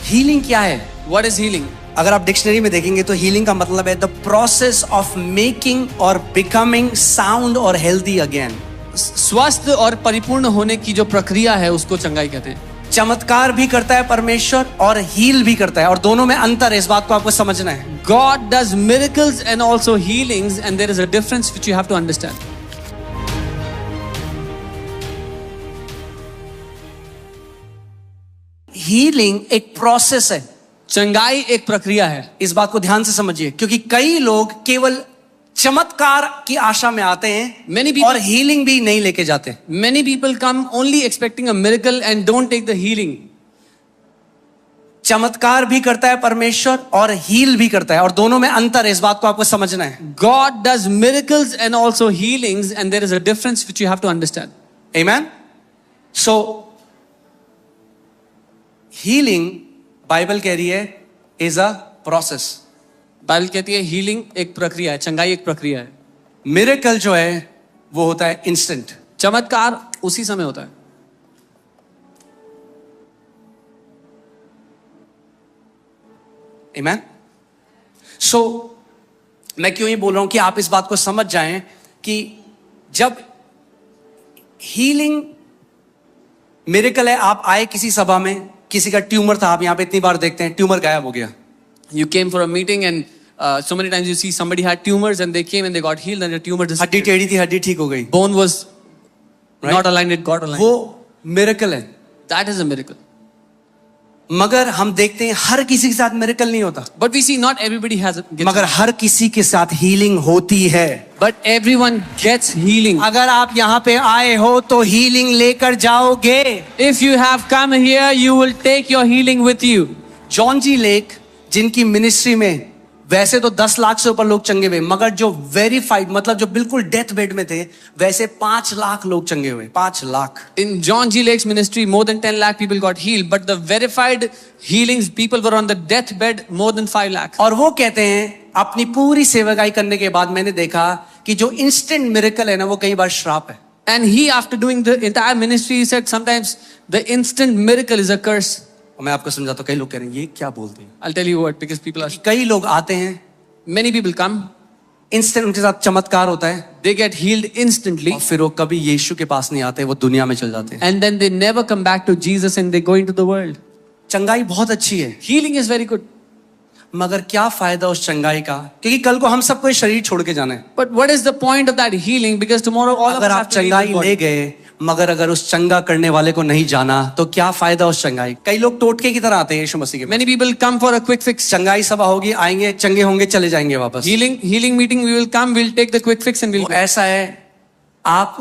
Healing क्या है? What is healing? अगर आप डिक्शनरी में देखेंगे तो हीलिंग का मतलब है द प्रोसेस ऑफ मेकिंग और बिकमिंग साउंड और हेल्दी अगेन। स्वस्थ और परिपूर्ण होने की जो प्रक्रिया है उसको चंगाई कहते हैं। चमत्कार भी करता है परमेश्वर और हील भी करता है, और दोनों में अंतर है, इस बात को आपको समझना है। God does miracles and also healings, and there is a difference which you have to understand. Healing एक प्रोसेस है, चंगाई एक प्रक्रिया है। इस बात को ध्यान से समझिए, क्योंकि कई लोग केवल चमत्कार की आशा में आते हैं और हीलिंग भी नहीं लेके जाते। Many people come only expecting a miracle and don't take the healing. चमत्कार भी करता है परमेश्वर और हील भी करता है, और दोनों में अंतर है, इस बात को आपको समझना है। God does miracles and also healings, and there is a difference which you have to understand. Amen. So healing Bible कह रही है इज अ प्रोसेस। बाइबल कहती है हीलिंग एक प्रक्रिया है, चंगाई एक प्रक्रिया है। मिरेकल जो है वो होता है इंस्टेंट, चमत्कार उसी समय होता है। Amen. So मैं क्यों ये बोल रहा हूं कि आप इस बात को समझ जाएं कि जब हीलिंग मिरेकल है, आप आए किसी सभा में, किसी का ट्यूमर था, आप यहाँ पे इतनी बार देखते हैं ट्यूमर गायब हो गया। You came for a meeting and so many times you see somebody had tumors and they came and they got healed and the tumor disappeared. हड्डी टेढ़ी थी, हड्डी ठीक हो गई। Bone was not aligned, it got aligned. वो miracle है। That is a miracle. मगर हम देखते हैं हर किसी के साथ मिरेकल नहीं होता। But we see not everybody has it. मगर हर किसी के साथ हीलिंग होती है। But everyone gets healing. अगर आप यहाँ पे आए हो तो हीलिंग लेकर जाओगे। If you have come here, you will take your healing with you. John ji Lake, जिनकी मिनिस्ट्री में वैसे तो 10 लाख से ऊपर लोग चंगे हुए, मगर जो वेरीफाइड मतलब जो बिल्कुल डेथ बेड में थे, वैसे 5 लाख लोग चंगे हुए। 5 lakh. In John G. Lake's ministry, more than 10 lakh people got healed, but the verified healings, people were on the deathbed, more than 5 lakh. और वो कहते हैं अपनी पूरी सेवकाई करने के बाद मैंने देखा कि जो इंस्टेंट मिरेकल है ना, वो कई बार श्राप है। And he, after doing the entire ministry, he said sometimes the instant miracle is a curse. मैं आपको समझाता हूँ, कई लोग कह रहे हैं ये क्या बोलते हैं। I'll tell you what, because people are. कई लोग आते हैं, Many people come, इंस्टेंट उनके साथ चमत्कार होता है, they get healed instantly, और फिर वो कभी यीशु के पास नहीं आते, वो दुनिया में चल जाते हैं। and then they never come back to Jesus and they go into the world. चंगाई बहुत अच्छी है, Healing is very good, मगर क्या फायदा उस चंगाई का, क्योंकि कल को हम सबको शरीर छोड़ के जाना है। but what is the point of that healing? Because tomorrow all of अगर us आप have to leave चंगाई this body. ले गए, मगर अगर उस चंगा करने वाले को नहीं जाना तो क्या फायदा उस चंगाई। कई लोग टोटके की तरह आते हैं यीशु मसीह के। Many people come for a quick fix. चंगाई सभा होगी, आएंगे, चंगे होंगे, चले जाएंगे वापस। Healing meeting, we will come, we'll take the quick fix and we'll go. ऐसा है, आप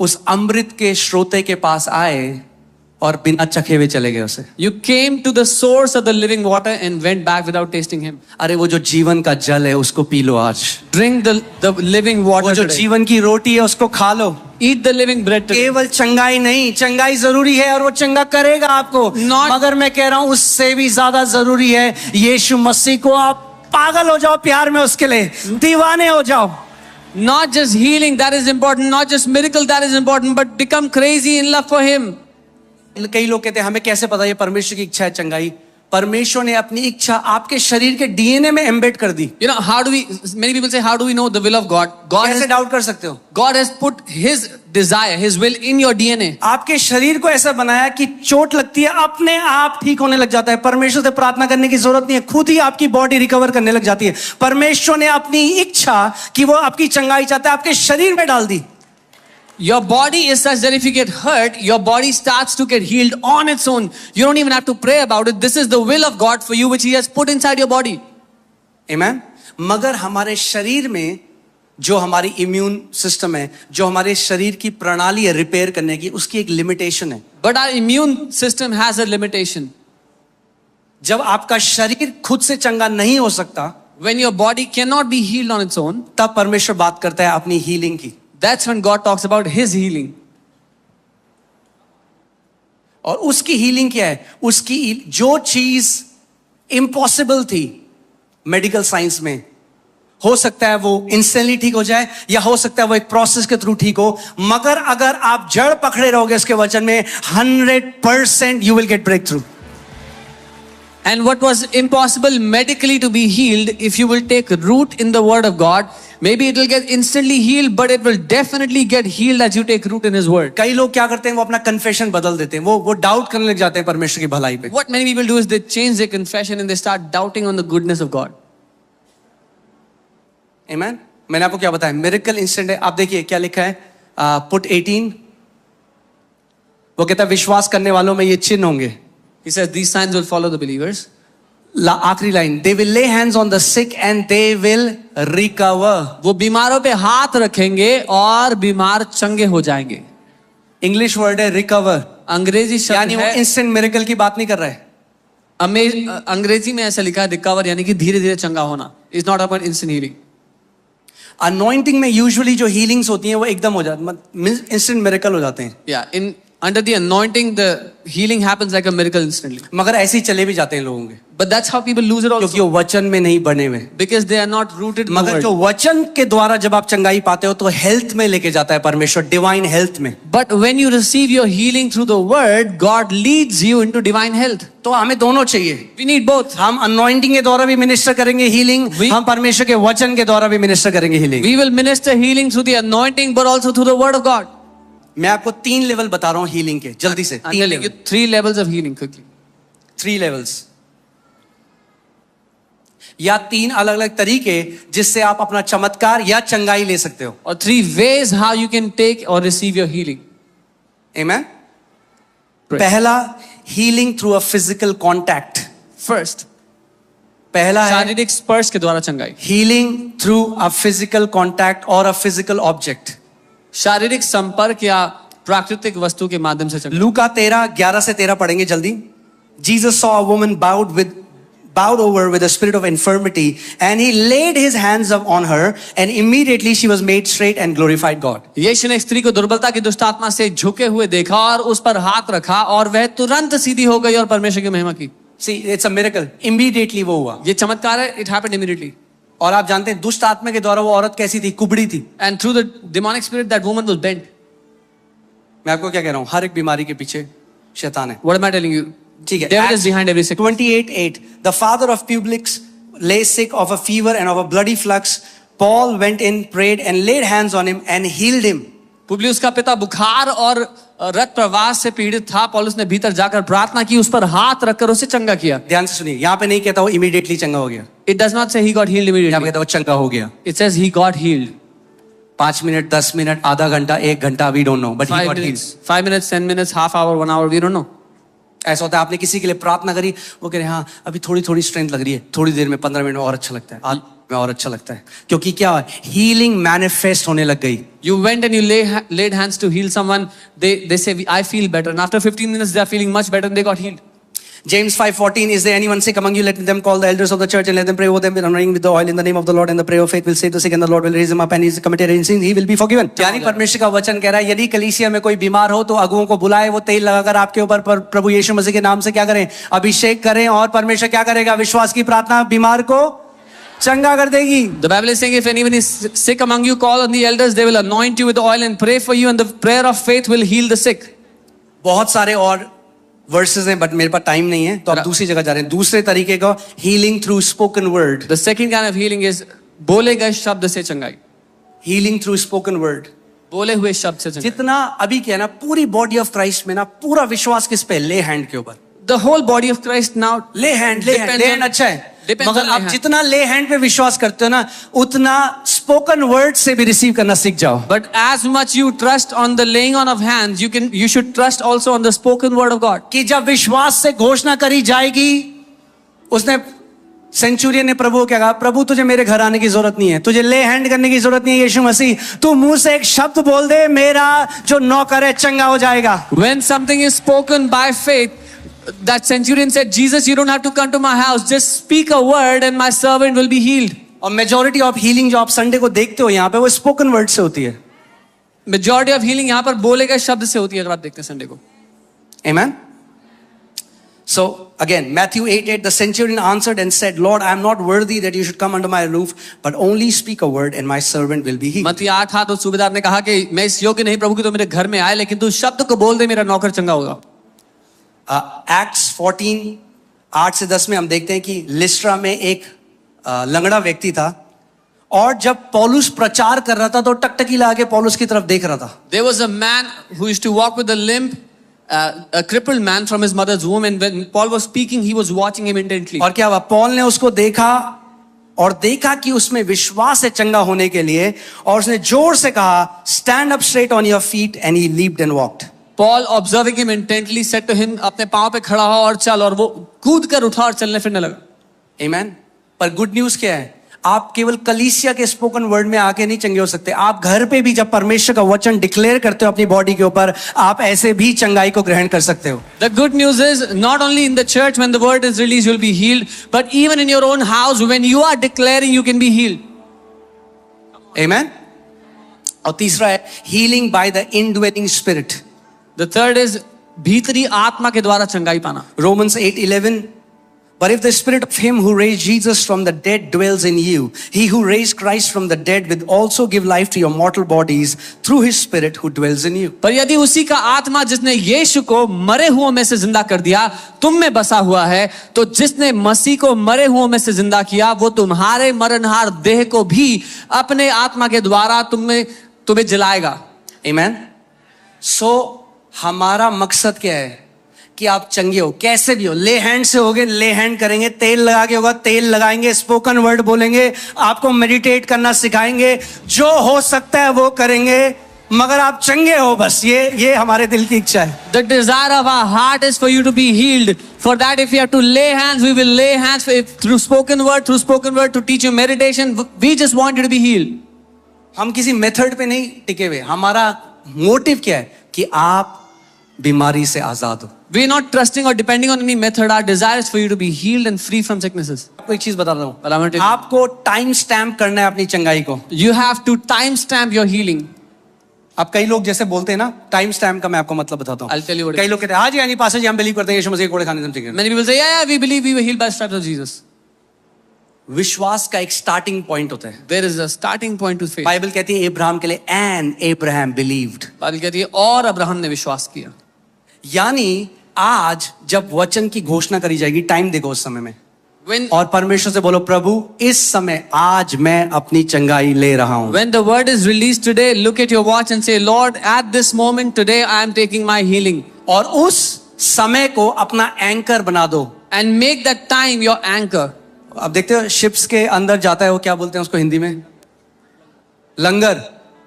उस अमृत के स्रोते के पास आए और बिना चखे हुए चले गए उसे। You came to the source of the living water and went back without tasting him. अरे वो जो जीवन का जल है उसको पी लो आज। Drink the living water वो जो today. जीवन की रोटी है उसको खा लो। Eat the living bread today. केवल चंगाई नहीं, चंगाई जरूरी है और वो चंगा करेगा आपको, मगर मैं कह रहा हूं उससे भी ज्यादा जरूरी है यीशु मसीह को आप पागल हो जाओ प्यार में, उसके लिए दीवाने हो जाओ। Not just healing, that is important. Not just miracle, that is important. But become crazy in love for him. कई लोग कहते हैं हमें कैसे पता ये परमेश्वर की इच्छा है चंगाई। परमेश्वर ने अपनी इच्छा आपके शरीर के डीएनए में एम्बेड कर दी। You know, how do we, many people say, how do we know the will of God? कैसे डाउट कर सकते हो? God has put his desire, his will in your DNA. आपके शरीर को ऐसा बनाया कि चोट लगती है अपने आप ठीक होने लग जाता है, परमेश्वर से प्रार्थना करने की जरूरत नहीं है, खुद ही आपकी बॉडी रिकवर करने लग जाती है। परमेश्वर ने अपनी इच्छा कि वो आपकी चंगाई चाहता है आपके शरीर में डाल दी। Your body is such that if you get hurt, your body starts to get healed on its own. You don't even have to pray about it. This is the will of God for you, which He has put inside your body. Amen. मगर हमारे शरीर में जो हमारी immune system है, जो हमारे शरीर की प्रणाली है रिपेयर करने की, उसकी एक लिमिटेशन है। But our immune system has a limitation. जब आपका शरीर खुद से चंगा नहीं हो सकता, when your body cannot be healed on its own, तब परमेश्वर बात करता है अपनी हीलिंग की। That's when God talks about His healing. और उसकी हीलिंग क्या है? उसकी जो चीज इम्पॉसिबल थी मेडिकल साइंस में, हो सकता है वो इंस्टेंटली ठीक हो जाए, या हो सकता है वो एक प्रोसेस के थ्रू ठीक हो, मगर अगर आप जड़ पकड़े रहोगे उसके वचन में, 100% you will get breakthrough. And what was impossible medically to be healed, if you will take root in the word of God, maybe it will get instantly healed, but it will definitely get healed as you take root in his word. कई लोग क्या करते हैं, वो अपना confession बदल देते हैं, वो डाउट करने लग जाते हैं परमेश्वर की भलाई पे. What many people do is they change their confession and they start doubting on the goodness of God. Amen? मैंने आपको क्या बताया, मिरेकल इंस्टेंट है. आप देखिए क्या लिखा है, पुट 18, वो कहता है विश्वास करने वालों में ये चिन्ह होंगे. He says these signs will follow the believers. आखिरी line, they will lay hands on the sick and they will recover. वो बीमारों पे हाथ रखेंगे और बीमार चंगे हो जाएंगे. इंग्लिश वर्ड है रिकवर, अंग्रेजी शब्द यानी वो है, इंस्टेंट मिरेकल की बात नहीं कर रहा है. अंग्रेजी में ऐसा लिखा है रिकवर, यानी कि धीरे धीरे चंगा होना. Is not about instant healing. Anointing में यूजुअली जो हीलिंग्स होती हैं वो एकदम हो जाती, इंस्टेंट मिरेकल हो जाते हैं. या इन under the anointing the healing happens like a miracle instantly. मगर ऐसे ही चले भी जाते हैं लोगों के, But that's how people lose it क्योंकि also, वो वचन में नहीं बने हुए. because they are not rooted in the मगर word. जो वचन के द्वारा जब आप चंगाई पाते हो तो हेल्थ में लेके जाता है परमेश्वर, डिवाइन हेल्थ में. But when you receive your healing through the word, God leads you into divine health. तो हमें दोनों चाहिए. We need both. हम अनॉइंटिंग के द्वारा भी मिनिस्टर करेंगे हीलिंग, हम परमेश्वर के वचन के द्वारा भी मिनिस्टर करेंगे healing. We will minister healing through the anointing, but also through the word of God. मैं आपको 3 लेवल बता रहा हूं हीलिंग के, जल्दी से. I'm telling you 3 levels of healing quickly. 3 levels, या 3 अलग अलग तरीके जिससे आप अपना चमत्कार या चंगाई ले सकते हो. Or 3 ways how you can take or receive your healing. Amen? Pray. पहला, healing through a physical contact. First, पहला है शारीरिक स्पर्श के द्वारा चंगाई. Healing through a physical contact और अ फिजिकल ऑब्जेक्ट. शारीरिक संपर्क या प्राकृतिक वस्तु के माध्यम से चंगाई. लूका 13:11 से 13 पढ़ेंगे जल्दी. Jesus saw a woman bowed over with a spirit of infirmity, and he laid his hands on her, and immediately she was made straight and glorified God. यीशु ने एक स्त्री को दुर्बलता की दुष्ट आत्मा से झुके हुए देखा और उस पर हाथ रखा और वह तुरंत सीधी हो गई और परमेश्वर की महिमा की. See, it's a miracle. Immediately वो हुआ. ये चमत्कार है. It happened immediately. और आप जानते हैं दुष्ट आत्मा के द्वारा वो औरत कैसी थी, कुबड़ी थी. And through the demonic spirit, that woman was bent. मैं आपको क्या कह रहा हूं, हर एक बीमारी के पीछे शैतान है. What am I telling you? ठीक है. Devil is behind every sickness. 28:8, the father of Publius lay sick of a fever and of a bloody flux. Paul went in, prayed and laid hands on him and healed him. Publius का पिता बुखार और रक्त प्रवाह से पीड़ित था. पौलुस ने भीतर जाकर प्रार्थना की, उस पर हाथ रखकर उसे चंगा किया. ध्यान से सुनिए, यहाँ पे नहीं कहता वो इमीडिएटली चंगा हो गया. It does not say he got healed यहाँ पे immediately. कहता वो चंगा हो गया. It says he got healed. 5 minute, 10 minute, आधा घंटा, 1 घंटा, we don't know, but he 5 got healed. minutes, 5 minutes, 10 minutes, half hour, 1 hour, we don't know. ऐसा होता है, आपने किसी के लिए प्रार्थना करी, वो कह रहे हाँ अभी थोड़ी थोड़ी स्ट्रेंथ लग रही है, थोड़ी देर में 15 मिनट में और अच्छा लगता है, आज में और अच्छा लगता है, क्योंकि क्या है, हीलिंग मैनिफेस्ट होने लग गई. You went and you laid hands to heal someone. They say I feel better, and after 15 minutes they are feeling much better and they got healed. James 5:14, is there anyone sick among you? Let them call the elders of the church and let them pray over them, anointing with the oil in the name of the Lord, and the prayer of faith will save the sick, and the Lord will raise him up, and he's committed in sin, he will be forgiven. यानी परमेश्वर का वचन कह रहा है, यदि कलीसिया में कोई बीमार हो तो अगुओं को बुलाए, वो तेल लगाकर आपके ऊपर प्रभु यीशु मसीह के नाम से क्या करें, अभिषेक करें, और परमेश्वर क्या करेगा, विश्वास की प्रार्थना बीमार को चंगा कर देगी. The Bible is saying if anyone is sick among you, call on the elders, they will anoint you with oil and pray for you, and the prayer of faith will heal the sick. बहुत सारे और versus हैं, but मेरे पास time नहीं है, तो आप दूसरी जगह जा रहे हैं. दूसरे तरीके का healing through spoken word. The second kind of healing is बोले गए शब्द से चंगाई. Healing through spoken word. बोले हुए शब्द से चंगाई. जितना अभी क्या ना, पूरी बॉडी ऑफ क्राइस्ट में ना पूरा विश्वास किस पे, ले हैंड के ऊपर. The whole body of Christ now ले हैंड अच्छा है, depends मगर on आप lay hand. जितना ले हैंड पे विश्वास करते हो ना, उतना स्पोकन वर्ड से भी रिसीव करना सीख जाओ. But as much you trust on the laying on of hands, you should trust also on the spoken word of God. कि जब विश्वास से घोषणा करी जाएगी, उसने सेंचुरियन ने प्रभु को क्या कहा, प्रभु तुझे मेरे घर आने की जरूरत नहीं है, तुझे ले हैंड करने की जरूरत नहीं है, यीशु मसीह तू मुंह से एक शब्द बोल दे, मेरा जो नौकर है चंगा हो जाएगा. When something is spoken by faith, that centurion said, Jesus, you don't have to come to my house, just speak a word and my servant will be healed. और मेजॉरिटी ऑफ हीलिंग जो आप Sunday को देखते हो यहाँ पे, वो spoken word से होती है. Majority of healing यहाँ पर बोले गए शब्द से होती है, अगर आप देखते हैं संडे को. Amen? So again, Matthew 8:8, the centurion answered and said, Lord, I am not worthy that you should come under my roof, but only speak a word and my servant will be healed. मत्ती 8:8 तो सूबेदार ने कहा कि मैं इस योग्य नहीं प्रभु कि तो मेरे घर में आए, लेकिन तू शब्द को बोल दे, मेरा नौकर चंगा होगा. Acts 14:8-10 में हम देखते हैं कि लिस्ट्रा में एक लंगड़ा व्यक्ति था, और जब पौलुस प्रचार कर रहा था तो टकटकी लगा के पौलुस की तरफ देख रहा था. There was a man who used to walk with a limp, a crippled man from his mother's womb, and when Paul was speaking, he was watching him intently. और क्या हुआ, पौल ने उसको देखा और देखा कि उसमें विश्वास है चंगा होने के लिए, और उसने जोर से कहा, stand up straight on your feet, and he leaped and walked. Paul, observing him intently, said to him, अपने पांव पे खड़ा हो और चल, और वो कूद कर उठा और चलने फिरने लगा. आमीन. पर गुड न्यूज क्या है, आप केवल कलीसिया के स्पोकन वर्ड में आके नहीं चंगे हो सकते. आप घर पे भी जब परमेश्वर का वचन डिक्लेयर करते हो अपनी बॉडी के ऊपर, आप ऐसे भी चंगाई को ग्रहण कर सकते हो. The good news is, not only in the church when the word is released you'll be healed, but even in your own house when you are declaring you can be healed. Amen. और तीसरा है healing by the indwelling spirit. The third is भीतरी आत्मा के द्वारा चंगाई पाना. Romans 8:11. But if the spirit of him who raised Jesus from the dead dwells in you, he who raised Christ from the dead will also give life to your mortal bodies through his spirit who dwells in you. पर यदि उसी का आत्मा जिसने यीशु को मरे हुओं में से जिंदा कर दिया तुम में बसा हुआ है, तो जिसने मसीह को मरे हुओं में से जिंदा किया वो तुम्हारे मरणहार देह को भी अपने आत्मा के द्वारा तुम्हें जिलाएगा. Amen. So हमारा मकसद क्या है कि आप चंगे हो, कैसे भी हो. ले हैंड से होगे, ले हैंड करेंगे. तेल लगा के होगा, तेल लगाएंगे. स्पोकन वर्ड बोलेंगे, आपको मेडिटेट करना सिखाएंगे. जो हो सकता है वो करेंगे, मगर आप चंगे हो. बस ये हमारे दिल की इच्छा है. The desire of our heart is for you to be healed. For that, if you have to lay hands, we will lay hands through spoken word to teach you meditation. We just want you to be healed. हम किसी method पे नहीं टिके हुए. हमारा motive क्या है कि आप बीमारी से आजाद हो. We are not trusting or depending on any method. Our desire is for you to be healed and free from sicknesses. आपको एक चीज बता रहा But I want हूँ, to- आपको टाइम स्टैम्प करना है अपनी चंगाई को. You have to time stamp your healing. अब कई लोग जैसे बोलते हैं ना, टाइम स्टैम्प का मैं आपको मतलब बताता I'll tell you हूँ. what it कई लोग कहते हैं, हाँ जी, यानी पास्टर जी हम बिलीव करते हैं यीशु मसीह के कोड़े खाने से हम ठीक हैं. Many people say, yeah, we believe we were healed by the stripes of Jesus. विश्वास का एक स्टार्टिंग पॉइंट होता है. There is a starting point to faith. Bible कहती है अब्राहम के लिए, एंड अब्राहम बिलीव्ड. बाइबल कहती है और अब्राहम ने विश्वास किया. यानी आज जब वचन की घोषणा करी जाएगी, टाइम देखो उस समय में, When और परमेश्वर से बोलो, प्रभु इस समय आज मैं अपनी चंगाई ले रहा हूं. When the word is released today, look at your watch and say, Lord, at this moment today, I am taking my healing. और उस समय को अपना एंकर बना दो. And make that time your anchor. अब देखते हो शिप्स के अंदर जाता है, वो क्या बोलते हैं उसको हिंदी में, लंगर.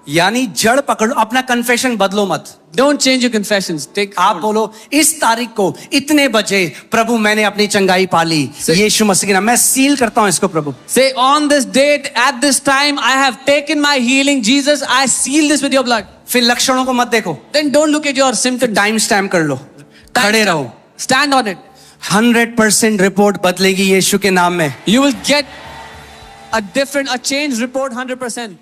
यानी जड़ पकड़ो, अपना कन्फेशन बदलो मत. Don't change your confessions. आप बोलो, इस तारीख को इतने बजे प्रभु मैंने अपनी चंगाई पाली यीशु मसीह के नाम. मैं सील करता हूं इसको प्रभु. Say, on this date, at this time, I have taken my healing. Jesus, I seal this with your blood. फिर लक्षणों को मत देखो, Then don't look at your symptoms. Time stamp कर लो, खड़े रहो. Stand on it. 100% रिपोर्ट बदलेगी यीशु के नाम में. You will get a changed report 100%.